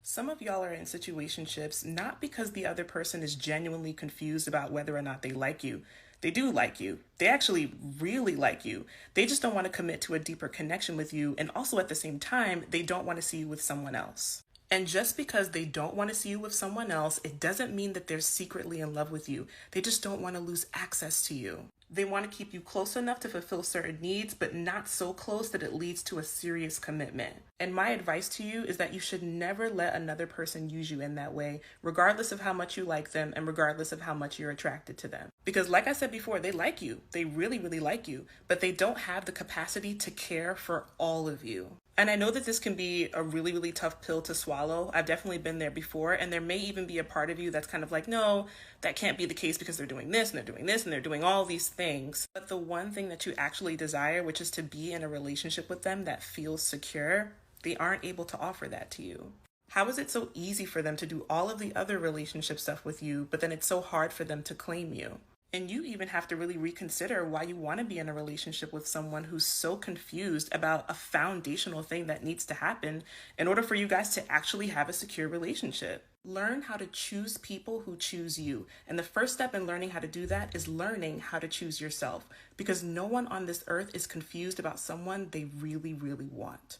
Some of y'all are in situationships not because the other person is genuinely confused about whether or not they like you. They do like you. They actually really like you. They just don't want to commit to a deeper connection with you. And also at the same time, they don't want to see you with someone else. And just because they don't want to see you with someone else, it doesn't mean that they're secretly in love with you. They just don't want to lose access to you. They want to keep you close enough to fulfill certain needs, but not so close that it leads to a serious commitment. And my advice to you is that you should never let another person use you in that way, regardless of how much you like them and regardless of how much you're attracted to them. Because like I said before, they like you. They really, really like you, but they don't have the capacity to care for all of you. And I know that this can be a really, really tough pill to swallow. I've definitely been there before. And there may even be a part of you that's kind of like, no, that can't be the case because they're doing this and they're doing this and they're doing all these things. But the one thing that you actually desire, which is to be in a relationship with them that feels secure, they aren't able to offer that to you. How is it so easy for them to do all of the other relationship stuff with you, but then it's so hard for them to claim you? And you even have to really reconsider why you want to be in a relationship with someone who's so confused about a foundational thing that needs to happen in order for you guys to actually have a secure relationship. Learn how to choose people who choose you. And the first step in learning how to do that is learning how to choose yourself, because no one on this earth is confused about someone they really, really want.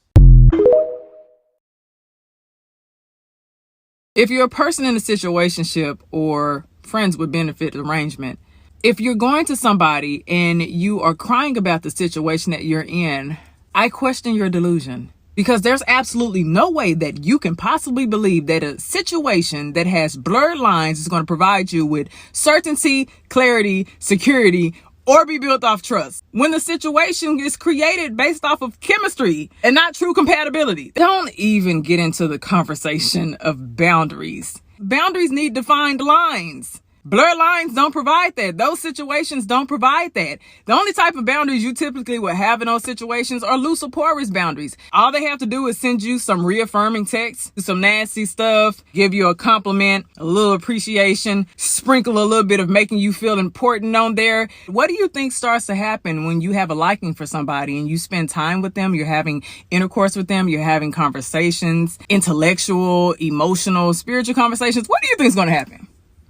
If you're a person in a situationship or friends with benefit arrangement, if you're going to somebody and you are crying about the situation that you're in, I question your delusion, because there's absolutely no way that you can possibly believe that a situation that has blurred lines is going to provide you with certainty, clarity, security, or be built off trust when the situation is created based off of chemistry and not true compatibility. Don't even get into the conversation of boundaries. Boundaries need defined lines. Blur lines don't provide that. Those situations don't provide that. The only type of boundaries you typically would have in those situations are loose or porous boundaries. All they have to do is send you some reaffirming text, some nasty stuff, give you a compliment, a little appreciation, sprinkle a little bit of making you feel important on there. What do you think starts to happen when you have a liking for somebody and you spend time with them, you're having intercourse with them, you're having conversations, intellectual, emotional, spiritual conversations? What do you think is going to happen?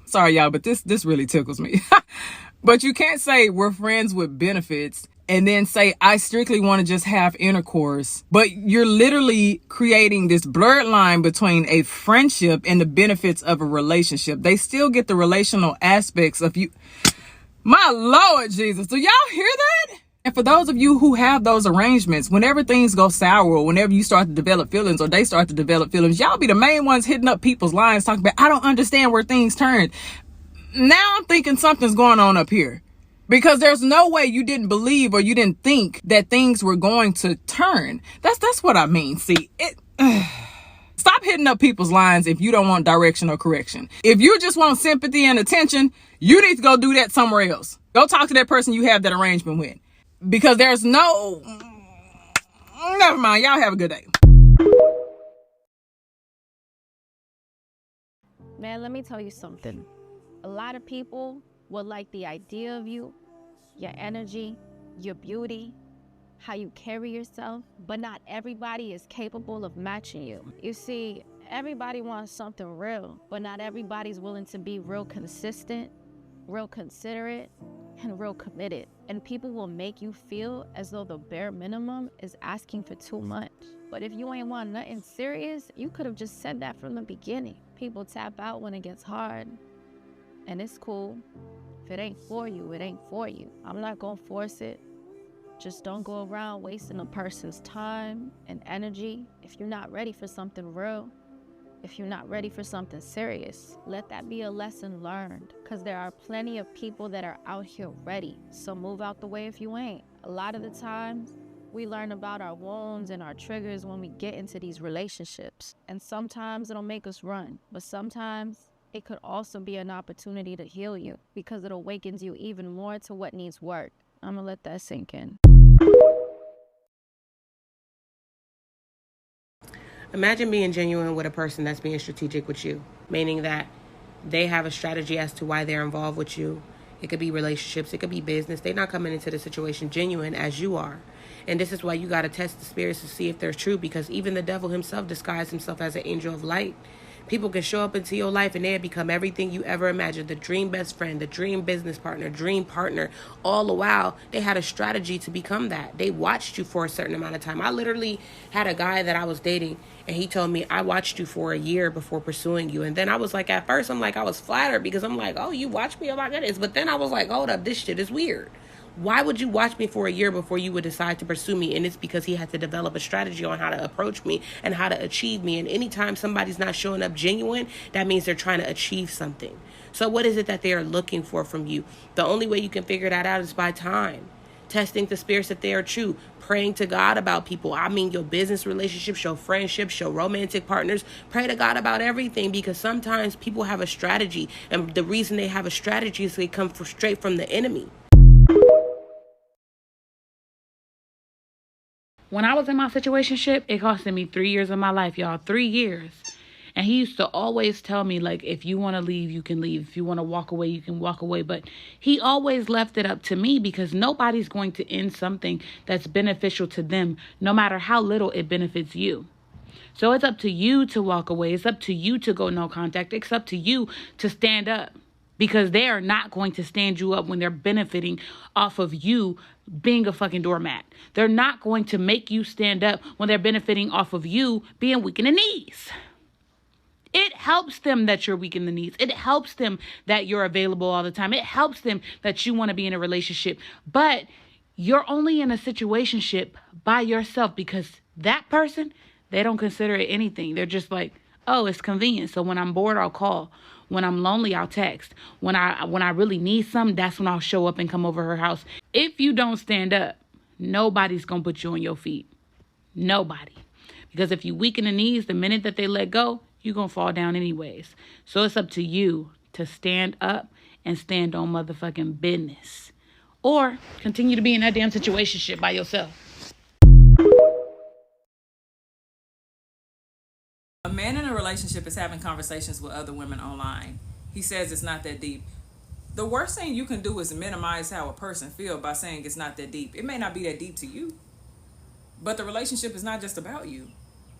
Sorry, y'all, but this really tickles me. But you can't say we're friends with benefits and then say I strictly want to just have intercourse. But you're literally creating this blurred line between a friendship and the benefits of a relationship. They still get the relational aspects of you. My Lord Jesus, do y'all hear that? And for those of you who have those arrangements, whenever things go sour, or whenever you start to develop feelings or they start to develop feelings, y'all be the main ones hitting up people's lines talking about, I don't understand where things turned. Now I'm thinking something's going on up here, because there's no way you didn't believe or you didn't think that things were going to turn. That's what I mean. See, stop hitting up people's lines if you don't want direction or correction. If you just want sympathy and attention, you need to go do that somewhere else. Go talk to that person you have that arrangement with. Because there's no... Never mind. Y'all have a good day. Man, let me tell you something. A lot of people will like the idea of you, your energy, your beauty, how you carry yourself, but not everybody is capable of matching you. You see, everybody wants something real, but not everybody's willing to be real consistent, real considerate, and real committed. And people will make you feel as though the bare minimum is asking for too much. But if you ain't want nothing serious, you could have just said that from the beginning. People tap out when it gets hard, and it's cool. If it ain't for you, it ain't for you. I'm not gonna force it. Just don't go around wasting a person's time and energy if you're not ready for something real. If you're not ready for something serious, let that be a lesson learned, because there are plenty of people that are out here ready. So move out the way if you ain't. A lot of the times, we learn about our wounds and our triggers when we get into these relationships. And sometimes it'll make us run, but sometimes it could also be an opportunity to heal you, because it awakens you even more to what needs work. I'm gonna let that sink in. Imagine being genuine with a person that's being strategic with you, meaning that they have a strategy as to why they're involved with you. It could be relationships, it could be business. They're not coming into the situation genuine as you are. And this is why you got to test the spirits to see if they're true, because even the devil himself disguised himself as an angel of light. People can show up into your life and they become everything you ever imagined. The dream best friend, the dream business partner. All the while, they had a strategy to become that. They watched you for a certain amount of time. I literally had a guy that I was dating, and he told me, I watched you for a year before pursuing you. And then I was like, at first, I'm like, I was flattered because I'm like, oh, you watched me? Oh my goodness. But then I was like, hold up, this shit is weird. Why would you watch me for a year before you would decide to pursue me? And it's because he had to develop a strategy on how to approach me and how to achieve me. And anytime somebody's not showing up genuine, that means they're trying to achieve something. So what is it that they are looking for from you? The only way you can figure that out is by time. Testing the spirits that they are true. Praying to God about people. I mean, your business relationships, your friendships, your romantic partners. Pray to God about everything, because sometimes people have a strategy. And the reason they have a strategy is they come straight from the enemy. When I was in my situationship, it costed me 3 years of my life, y'all. 3 years. And he used to always tell me, like, if you want to leave, you can leave. If you want to walk away, you can walk away. But he always left it up to me, because nobody's going to end something that's beneficial to them, no matter how little it benefits you. So it's up to you to walk away. It's up to you to go no contact. It's up to you to stand up, because they are not going to stand you up when they're benefiting off of you being a fucking doormat. They're not going to make you stand up when they're benefiting off of you being weak in the knees. It helps them that you're weak in the knees. It helps them that you're available all the time. It helps them that you want to be in a relationship. But you're only in a situationship by yourself, because that person, they don't consider it anything. They're just like, oh, it's convenient. So when I'm bored, I'll call. When I'm lonely, I'll text. When I really need something, that's when I'll show up and come over her house. If you don't stand up, nobody's going to put you on your feet. Nobody. Because if you weaken the knees, the minute that they let go, you're going to fall down anyways. So it's up to you to stand up and stand on motherfucking business. Or continue to be in that damn situationship by yourself. A man in a relationship is having conversations with other women online. He says it's not that deep. The worst thing you can do is minimize how a person feels by saying it's not that deep. It may not be that deep to you, but the relationship is not just about you.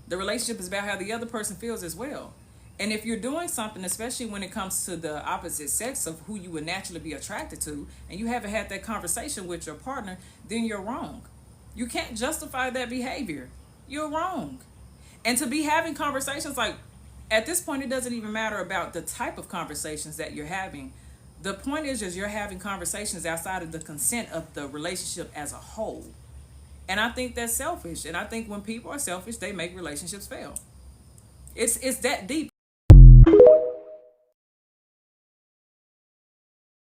The relationship is about how the other person feels as well. And if you're doing something, especially when it comes to the opposite sex of who you would naturally be attracted to, and you haven't had that conversation with your partner, then you're wrong. You can't justify that behavior. You're wrong. And to be having conversations, like, at this point, it doesn't even matter about the type of conversations that you're having. The point is you're having conversations outside of the consent of the relationship as a whole. And I think that's selfish. And I think when people are selfish, they make relationships fail. It's that deep.